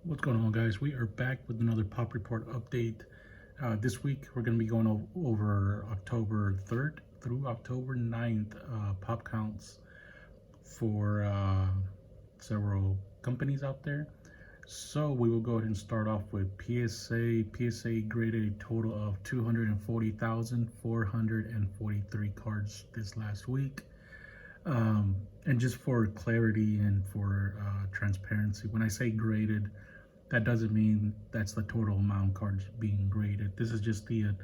What's going on, guys? We are back with another pop report update. This week we're going to be going over October 3rd through October 9th pop counts for several companies out there. So we will go ahead and start off with PSA. PSA graded a total of 240,443 cards this last week. And just for clarity and for transparency, when I say graded, that doesn't mean that's the total amount of cards being graded. This is just the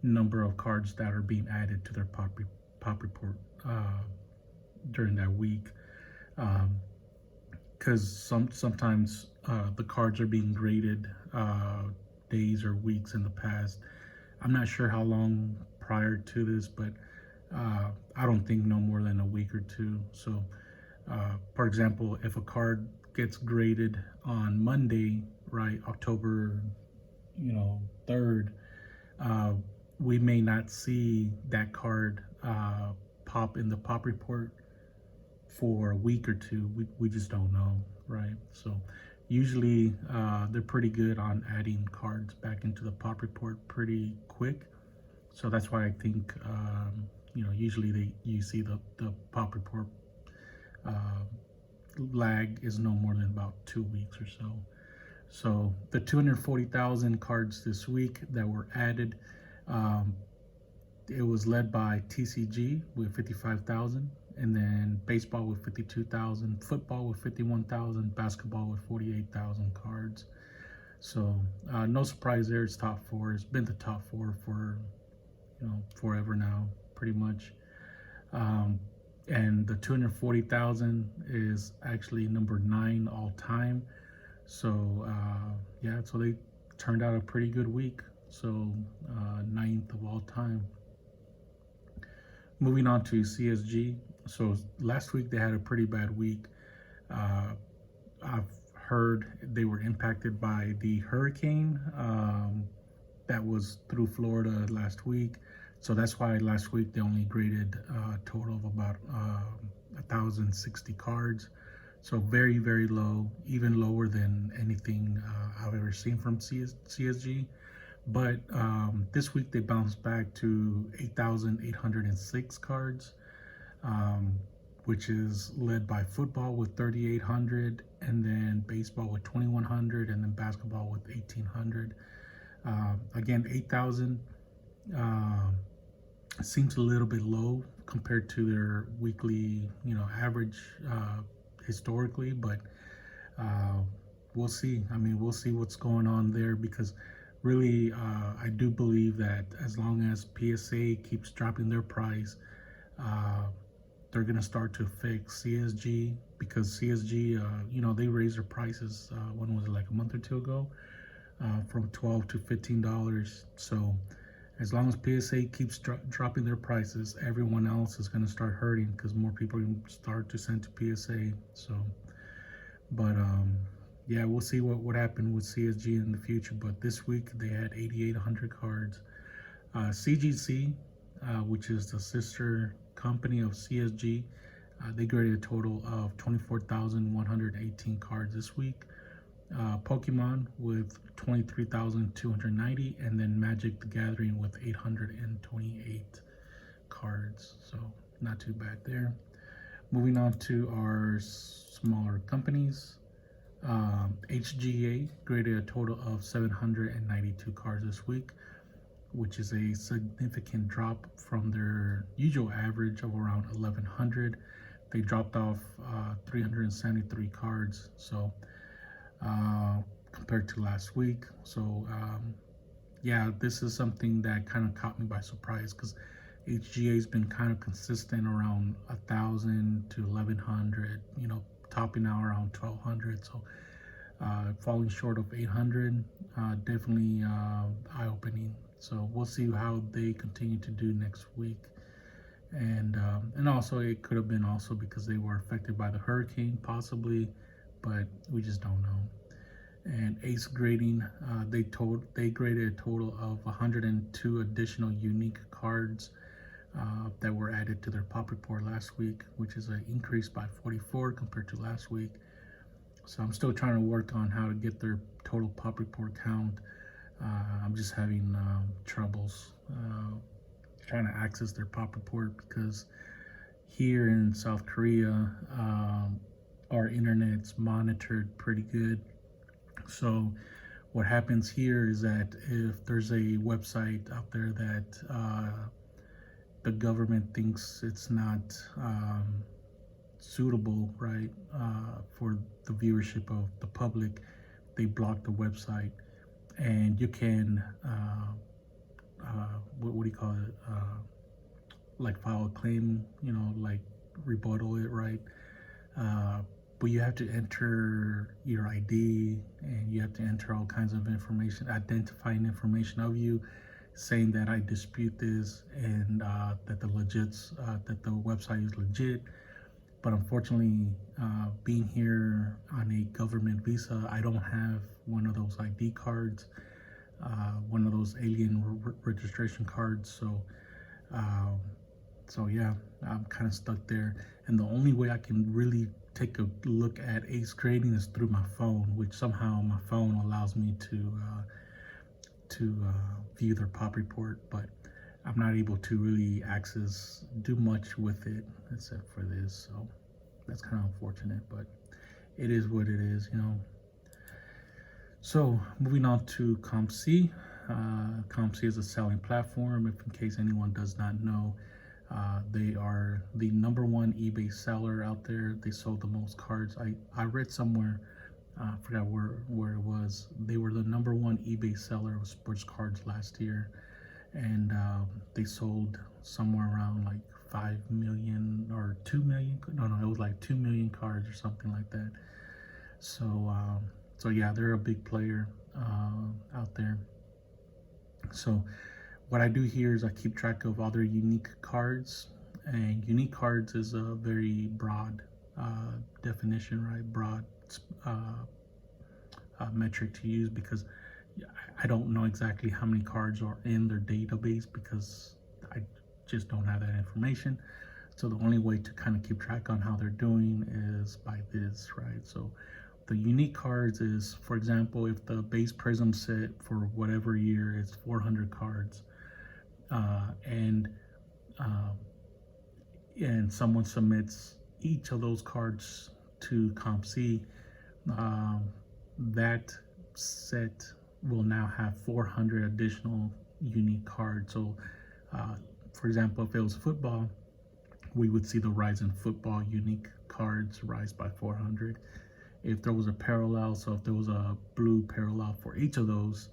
number of cards that are being added to their pop report during that week. Because sometimes the cards are being graded days or weeks in the past. I'm not sure how long prior to this, but I don't think no more than a week or two. So, for example, if a card gets graded on Monday, right, October, 3rd, we may not see that card pop in the pop report for a week or two. We just don't know, right? So usually they're pretty good on adding cards back into the pop report pretty quick. So that's why I think usually you see the pop report lag is no more than about 2 weeks or so. So the 240,000 cards this week that were added, it was led by TCG with 55,000, and then baseball with 52,000, football with 51,000, basketball with 48,000 cards. So no surprise there. It's top four. It's been the top four for forever now, pretty much. And the 240,000 is actually number 9 all time. So yeah, so they turned out a pretty good week. So 9th of all time. Moving on to CSG. So last week they had a pretty bad week. I've heard they were impacted by the hurricane that was through Florida last week. So that's why last week they only graded a total of about 1,060 cards. So very, very low, even lower than anything I've ever seen from CSG. But this week they bounced back to 8,806 cards, which is led by football with 3,800, and then baseball with 2,100, and then basketball with 1,800. Again, 8,000 seems a little bit low compared to their weekly, average historically, but we'll see. I mean, we'll see what's going on there, because really, I do believe that as long as PSA keeps dropping their price, they're gonna start to fix CSG, because CSG, they raised their prices. When was it, like a month or two ago, from $12 to $15. So as long as PSA keeps dropping their prices, everyone else is going to start hurting, because more people are going to start to send to PSA. So, but yeah, we'll see what happened with CSG in the future. But this week they had 8,800 cards. CGC, which is the sister company of CSG, they graded a total of 24,118 cards this week. Pokemon with 23,290, and then Magic the Gathering with 828 cards. So not too bad there. Moving on to our smaller companies. HGA graded a total of 792 cards this week, which is a significant drop from their usual average of around 1,100. They dropped off 373 cards. So compared to last week. So yeah, this is something that kind of caught me by surprise, because HGA has been kind of consistent around 1,000 to 1,100, topping out around 1,200. So falling short of 800, definitely eye-opening. So we'll see how they continue to do next week. And also it could have been also because they were affected by the hurricane, possibly, but we just don't know. And ACE grading, they graded a total of 102 additional unique cards that were added to their pop report last week, which is an increase by 44 compared to last week. So I'm still trying to work on how to get their total pop report count. I'm just having troubles trying to access their pop report because here in South Korea, our internet's monitored pretty good. So what happens here is that if there's a website out there that the government thinks it's not suitable, right, for the viewership of the public, they block the website, and you can what do you call it? Like file a claim, like rebuttal it, right? But you have to enter your ID, and you have to enter all kinds of information, identifying information of you, saying that I dispute this, and that that the website is legit. But unfortunately, being here on a government visa, I don't have one of those ID cards, one of those alien registration cards. So yeah, I'm kind of stuck there. And the only way I can really take a look at ace grading is through my phone, which somehow my phone allows me to view their pop report, but I'm not able to really do much with it except for this. So that's kind of unfortunate, but it is what it is. So moving on to COMC. COMC is a selling platform. If in case anyone does not know, they are the #1 eBay seller out there. They sold the most cards. I read somewhere, I forgot where it was. They were the #1 eBay seller of sports cards last year, and they sold somewhere around like 5 million or 2 million. No, it was like 2 million cards or something like that. So yeah, they're a big player out there. So what I do here is I keep track of other unique cards, and unique cards is a very broad definition, right? Broad metric to use, because I don't know exactly how many cards are in their database because I just don't have that information. So the only way to kind of keep track on how they're doing is by this, right? So the unique cards is, for example, if the base prism set for whatever year is 400 cards, and someone submits each of those cards to COMC, that set will now have 400 additional unique cards. So, for example, if it was football, we would see the rise in football unique cards rise by 400. If there was a parallel, so if there was a blue parallel for each of those,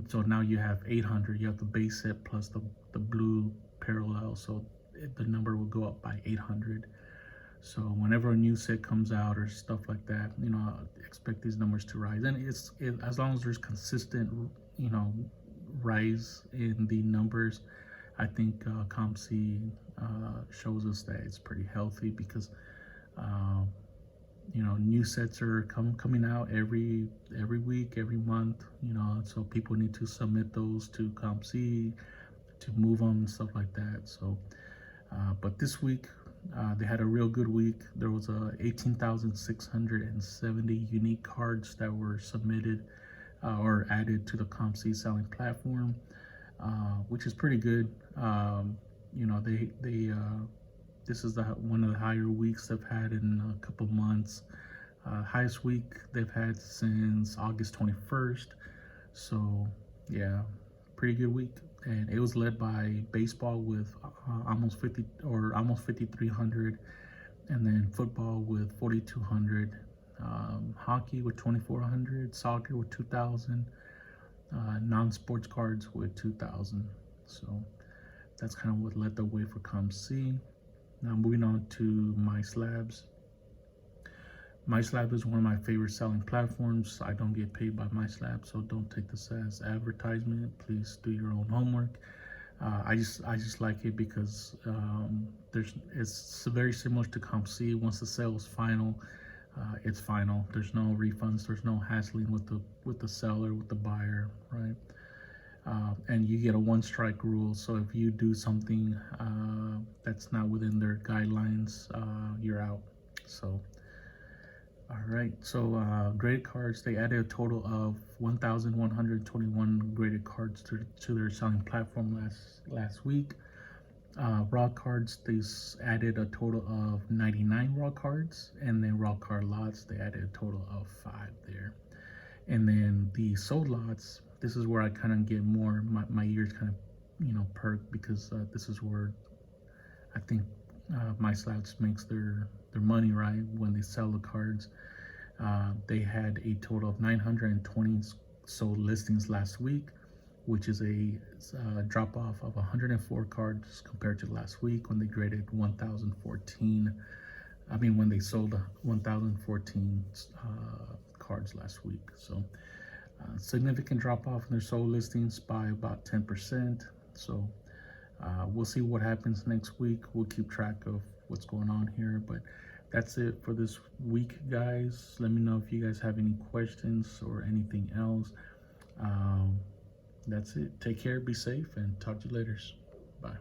so now you have 800. You have the base set plus the blue parallel, so the number will go up by 800. So whenever a new set comes out or stuff like that, expect these numbers to rise. And as long as there's consistent, rise in the numbers, I think COMC shows us that it's pretty healthy, because new sets are coming out every week, every month. So people need to submit those to COMC to move them and stuff like that. So, but this week they had a real good week. There was 18,670 unique cards that were submitted or added to the COMC selling platform, which is pretty good. This is one of the higher weeks they've had in a couple months. Highest week they've had since August 21st. So yeah, pretty good week. And it was led by baseball with almost 5,300, and then football with 4,200, hockey with 2,400, soccer with 2,000, non-sports cards with 2,000. So that's kind of what led the way for COMC. Now moving on to MySlabs. MySlabs is one of my favorite selling platforms. I don't get paid by MySlabs, so don't take this as advertisement. Please do your own homework. I just like it because it's very similar to COMC. Once the sale is final, it's final. There's no refunds. There's no hassling with the seller, with the buyer, right? And you get a one-strike rule. So if you do something that's not within their guidelines, you're out. So All right, so graded cards, they added a total of 1,121 graded cards to their selling platform last week. Raw cards, they added a total of 99 raw cards, and then raw card lots, they added a total of 5 there. And then the sold lots, this is where I kind of get more, my ears kind of, perk, because this is where I think MySlabs makes their money, right, when they sell the cards. They had a total of 920 sold listings last week, which is a drop off of 104 cards compared to last week when they graded 1,014. When they sold 1,014 cards last week. So, significant drop off in their sold listings by about 10%. So, we'll see what happens next week. We'll keep track of what's going on here, but that's it for this week, guys. Let me know if you guys have any questions or anything else. That's it. Take care, be safe, and talk to you later. Bye.